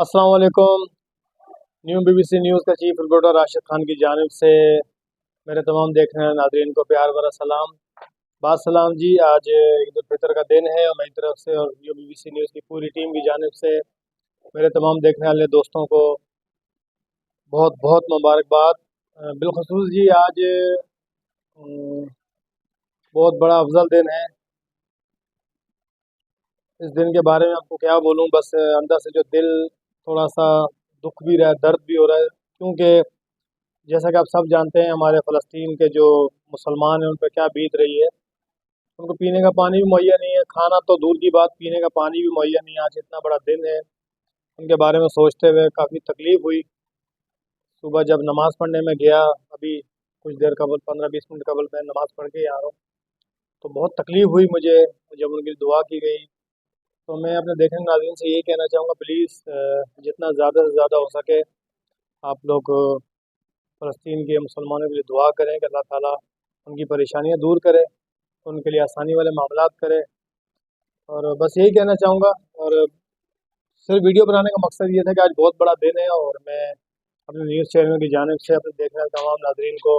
अस्सलाम वालेकुम। New BBC news का चीफ रिपोर्टर राशिद खान की जानिब से मेरे तमाम देखने वाले नाज़रीन को प्यार भरा सलाम। बाद सलाम जी, आज ईद उल फितर का दिन है और मेरी तरफ से और न्यू बीबीसी न्यूज़ की पूरी टीम की जानिब से मेरे तमाम देखने वाले दोस्तों को बहुत बहुत मुबारकबाद। बिलखसूस जी, आज बहुत बड़ा अफजल दिन है। इस दिन के बारे में आपको क्या बोलूँ, बस अंदर से जो दिल थोड़ा सा दुख भी रहा है, दर्द भी हो रहा है, क्योंकि जैसा कि आप सब जानते हैं हमारे फ़लस्तीन के जो मुसलमान हैं उन पर क्या बीत रही है। उनको पीने का पानी भी मुहैया नहीं है, खाना तो दूर की बात, पीने का पानी भी मुहैया नहीं है। आज इतना बड़ा दिन है, उनके बारे में सोचते हुए काफ़ी तकलीफ़ हुई। सुबह जब नमाज़ पढ़ने में गया, अभी कुछ देर कबल 15-20 मिनट कबल मैं नमाज़ पढ़ के आ रहा हूँ, तो बहुत तकलीफ़ हुई मुझे जब उनकी दुआ की गई। तो मैं अपने देखने वाले नाज़रीन से यही कहना चाहूँगा, प्लीज़ जितना ज़्यादा से ज़्यादा हो सके आप लोग फ़लस्तीन के मुसलमानों के लिए दुआ करें कि अल्लाह ताला उनकी परेशानियाँ दूर करे, उनके लिए आसानी वाले मामलात करे। और बस यही कहना चाहूँगा। और सिर्फ वीडियो बनाने का मकसद ये था कि आज बहुत बड़ा दिन है और मैं अपने न्यूज़ चैनल की जानिब से अपने देखने वाले तमाम नाज़रीन को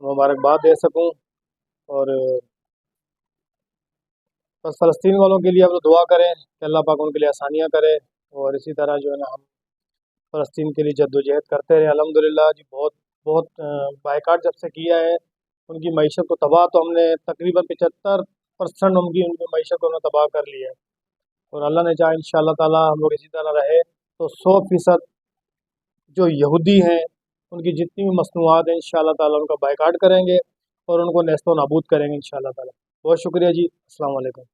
मुबारकबाद दे सकूँ। और बस फ़लस्तीन वालों के लिए आप लोग दुआ करें कि अल्लाह पाक उनके लिए आसानियाँ करे। और इसी तरह जो है ना, हम फ़लस्तीन के लिए जद्दोजहद करते रहे। अल्हम्दुलिल्लाह जी, बहुत बहुत बायकाट जब से किया है, उनकी मईशत को तबाह तो हमने तकरीबन 75% उनकी उनकी मईशत को हमने तबाह कर लिया है। और अल्लाह ने चाहा इंशाअल्लाह ताला हम लोग इसी तरह रहे तो 100% जो यहूदी हैं उनकी जितनी भी मसनूआत हैं इंशाअल्लाह ताला उनका बायकाट करेंगे और उनको नेस्तो नाबूद करेंगे इंशाअल्लाह ताला। बहुत शुक्रिया जी, अस्सलाम वालेकुम।